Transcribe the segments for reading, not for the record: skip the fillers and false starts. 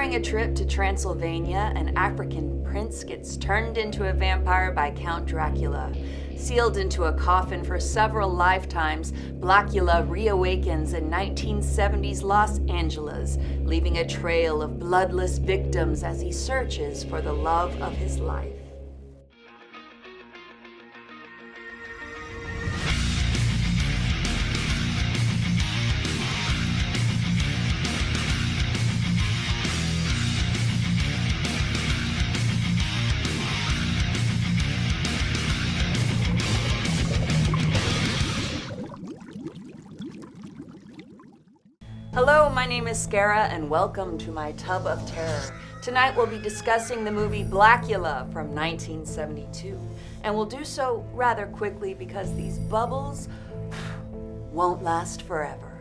During a trip to Transylvania, an African prince gets turned into a vampire by Count Dracula. Sealed into a coffin for several lifetimes, Blacula reawakens in 1970s Los Angeles, leaving a trail of bloodless victims as he searches for the love of his life. Hello, my name is Scarah, and welcome to my Tub of Terror. Tonight we'll be discussing the movie Blacula from 1972, and we'll do so rather quickly because these bubbles won't last forever.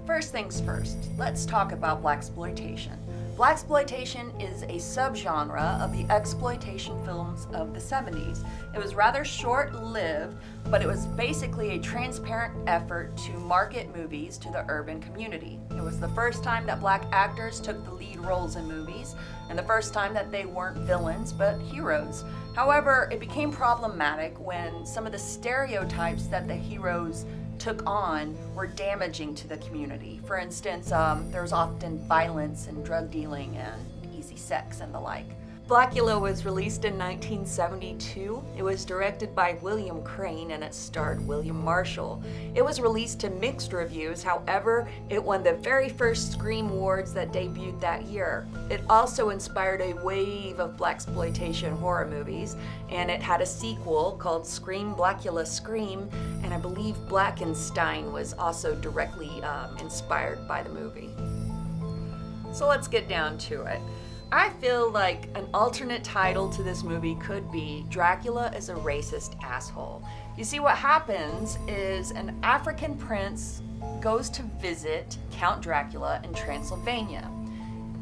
First things first, let's talk about blaxploitation. Blaxploitation is a subgenre of the exploitation films of the 70s. It was rather short-lived, but it was basically a transparent effort to market movies to the urban community. It was the first time that black actors took the lead roles in movies, and the first time that they weren't villains, but heroes. However, it became problematic when some of the stereotypes that the heroes took on were damaging to the community. For instance, there was often violence and drug dealing and easy sex and the like. Blacula was released in 1972. It was directed by William Crane and it starred William Marshall. It was released to mixed reviews, however, it won the very first Scream Awards that debuted that year. It also inspired a wave of blaxploitation horror movies, and it had a sequel called Scream Blacula Scream, and I believe Blackenstein was also directly inspired by the movie. So let's get down to it. I feel like an alternate title to this movie could be Dracula is a Racist Asshole. You see, what happens is an African prince goes to visit Count Dracula in Transylvania.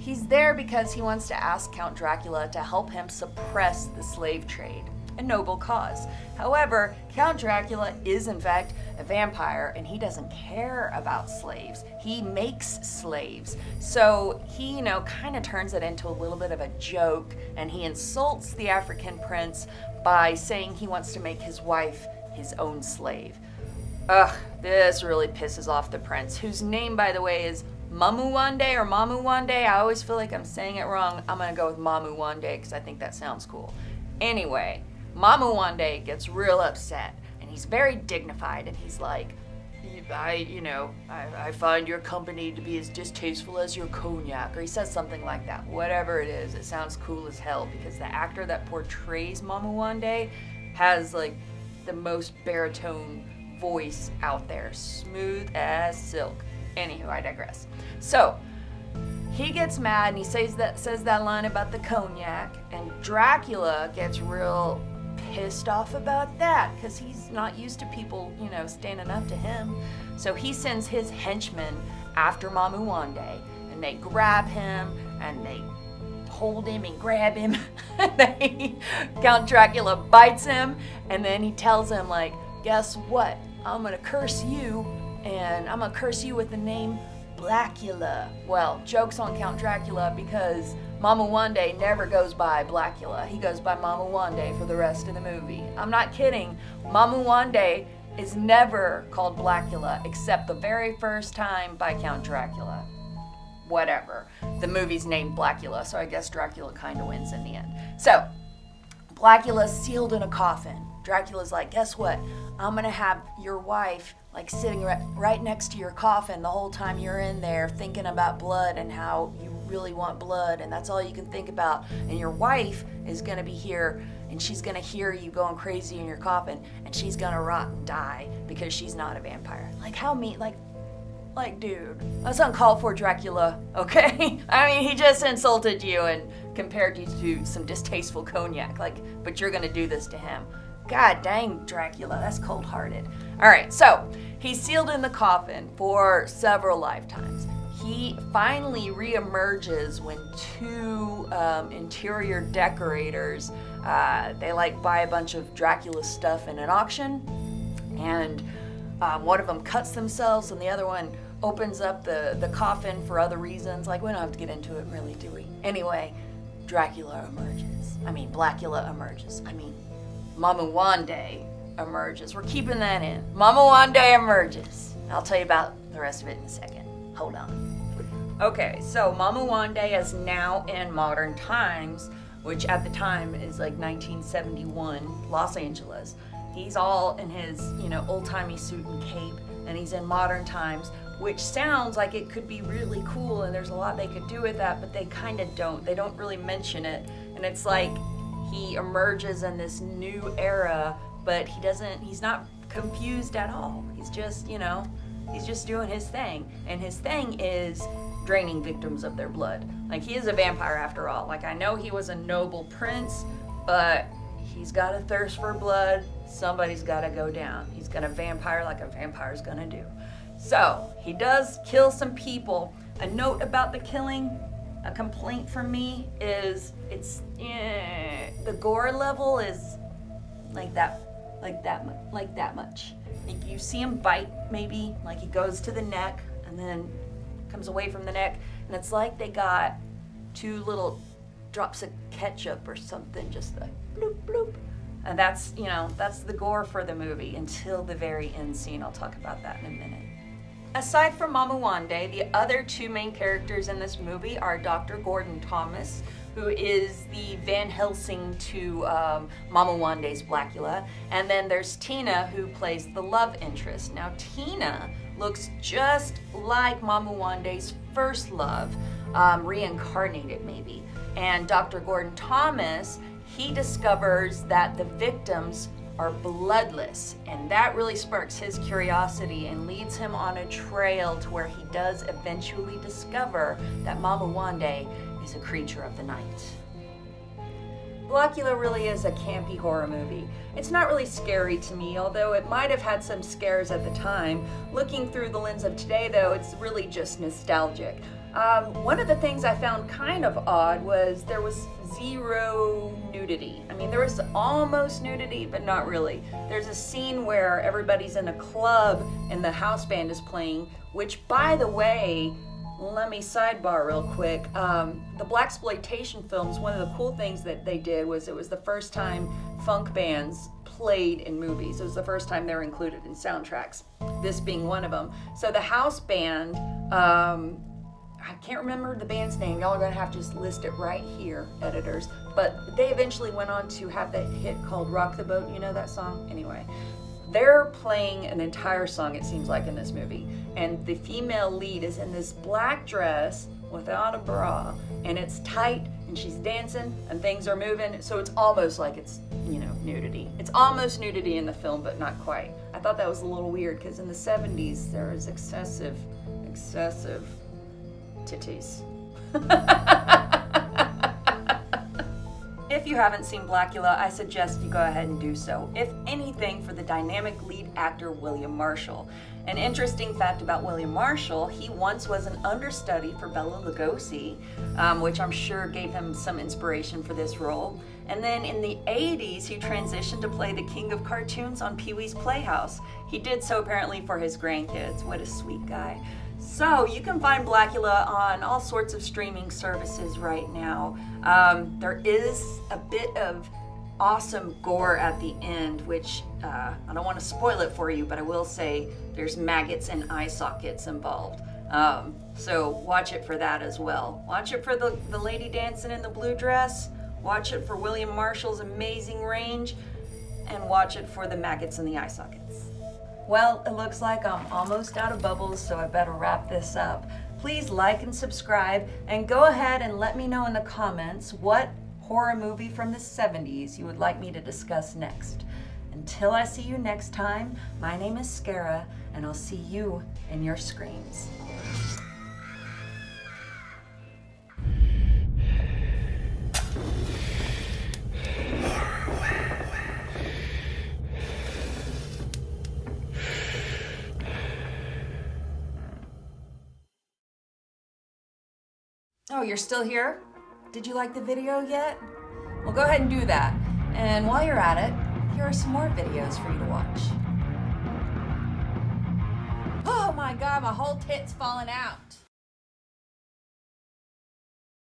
He's there because he wants to ask Count Dracula to help him suppress the slave trade, a noble cause. However, Count Dracula is in fact a vampire and he doesn't care about slaves. He makes slaves. So he, kind of turns it into a little bit of a joke, and he insults the African prince by saying he wants to make his wife his own slave. This really pisses off the prince, whose name, by the way, is Mamuwande or Mamuwande. I always feel like I'm saying it wrong. I'm gonna go with Mamuwande because I think that sounds cool. Anyway, Mamuwande gets real upset, and he's very dignified, and he's like, I find your company to be as distasteful as your cognac, or he says something like that. Whatever it is, it sounds cool as hell, because the actor that portrays Mamuwande has like the most baritone voice out there, smooth as silk. Anywho, I digress. So, he gets mad and he says that line about the cognac, and Dracula gets real pissed off about that because he's not used to people, standing up to him. So he sends his henchmen after Mamuwande, and they grab him and they hold him and grab him. Count Dracula bites him, and then he tells him, like, guess what? I'm gonna curse you, and I'm gonna curse you with the name Blacula. Well, joke's on Count Dracula because Mamuwande never goes by Blacula. He goes by Mamuwande for the rest of the movie. I'm not kidding. Mamuwande is never called Blacula except the very first time by Count Dracula. Whatever. The movie's named Blacula, so I guess Dracula kind of wins in the end. So, Blacula's sealed in a coffin. Dracula's like, guess what? I'm gonna have your wife sitting right next to your coffin the whole time you're in there thinking about blood and how you really want blood, and that's all you can think about. And your wife is gonna be here, and she's gonna hear you going crazy in your coffin, and she's gonna rot and die because she's not a vampire. Like, how mean, dude, that's uncalled for, Dracula, okay? I mean, he just insulted you and compared you to some distasteful cognac, but you're gonna do this to him. God dang, Dracula, that's cold-hearted. All right, so he's sealed in the coffin for several lifetimes. He finally reemerges when two interior decorators, they buy a bunch of Dracula stuff in an auction, and one of them cuts themselves and the other one opens up the coffin for other reasons. Like, we don't have to get into it really, do we? Anyway, Blacula emerges. Mama Wande emerges. We're keeping that in. Mama Wande emerges. I'll tell you about the rest of it in a second. Hold on. Okay, so Mama Wande is now in modern times, which at the time is like 1971, Los Angeles. He's all in his, old-timey suit and cape, and he's in modern times, which sounds like it could be really cool, and there's a lot they could do with that, but they kind of don't. They don't really mention it, and it's like he emerges in this new era, but he's not confused at all. He's just, he's just doing his thing, and his thing is draining victims of their blood. Like, he is a vampire after all. Like, I know he was a noble prince, but he's got a thirst for blood. Somebody's got to go down. He's gonna vampire like a vampire's gonna do. So, he does kill some people. A note about the killing, a complaint from me is the gore level is like that much. Like, you see him bite, maybe, like he goes to the neck and then comes away from the neck, and it's like they got 2 little drops of ketchup or something, just like bloop bloop. And that's the gore for the movie until the very end scene. I'll talk about that in a minute. Aside from Mama Wande, the other 2 main characters in this movie are Dr. Gordon Thomas, who is the Van Helsing to Mama Wande's Blacula, and then there's Tina, who plays the love interest. Now, Tina looks just like Mama Wande's first love, reincarnated maybe. And Dr. Gordon Thomas, he discovers that the victims are bloodless, and that really sparks his curiosity and leads him on a trail to where he does eventually discover that Mama Wande is a creature of the night. Blacula really is a campy horror movie. It's not really scary to me, although it might have had some scares at the time. Looking through the lens of today, though, it's really just nostalgic. One of the things I found kind of odd was there was 0 nudity. I mean, there was almost nudity, but not really. There's a scene where everybody's in a club and the house band is playing, which, by the way, let me sidebar real quick. The blaxploitation films, one of the cool things that they did was it was the first time funk bands played in movies. It was the first time they were included in soundtracks, this being one of them. So the house band, I can't remember the band's name. Y'all are going to have to just list it right here, editors. But they eventually went on to have that hit called Rock the Boat. You know that song? Anyway, they're playing an entire song, it seems like, in this movie. And the female lead is in this black dress without a bra. And it's tight, and she's dancing, and things are moving. So it's almost like it's, nudity. It's almost nudity in the film, but not quite. I thought that was a little weird, because in the 70s, there was excessive titties. If you haven't seen Blacula, I suggest you go ahead and do so. If anything, for the dynamic lead actor William Marshall. An interesting fact about William Marshall, he once was an understudy for Bela Lugosi, which I'm sure gave him some inspiration for this role. And then in the 80s, he transitioned to play the king of cartoons on Pee-wee's Playhouse. He did so apparently for his grandkids. What a sweet guy. So you can find Blacula on all sorts of streaming services right now. There is a bit of awesome gore at the end, which I don't want to spoil it for you, but I will say there's maggots and eye sockets involved. So watch it for that as well. Watch it for the lady dancing in the blue dress. Watch it for William Marshall's amazing range. And watch it for the maggots and the eye sockets. Well, it looks like I'm almost out of bubbles, so I better wrap this up. Please like and subscribe, and go ahead and let me know in the comments what horror movie from the 70s you would like me to discuss next. Until I see you next time, my name is Scarah, and I'll see you in your screams. Oh, you're still here? Did you like the video yet? Well, go ahead and do that. And while you're at it, here are some more videos for you to watch. Oh my god, my whole tit's falling out.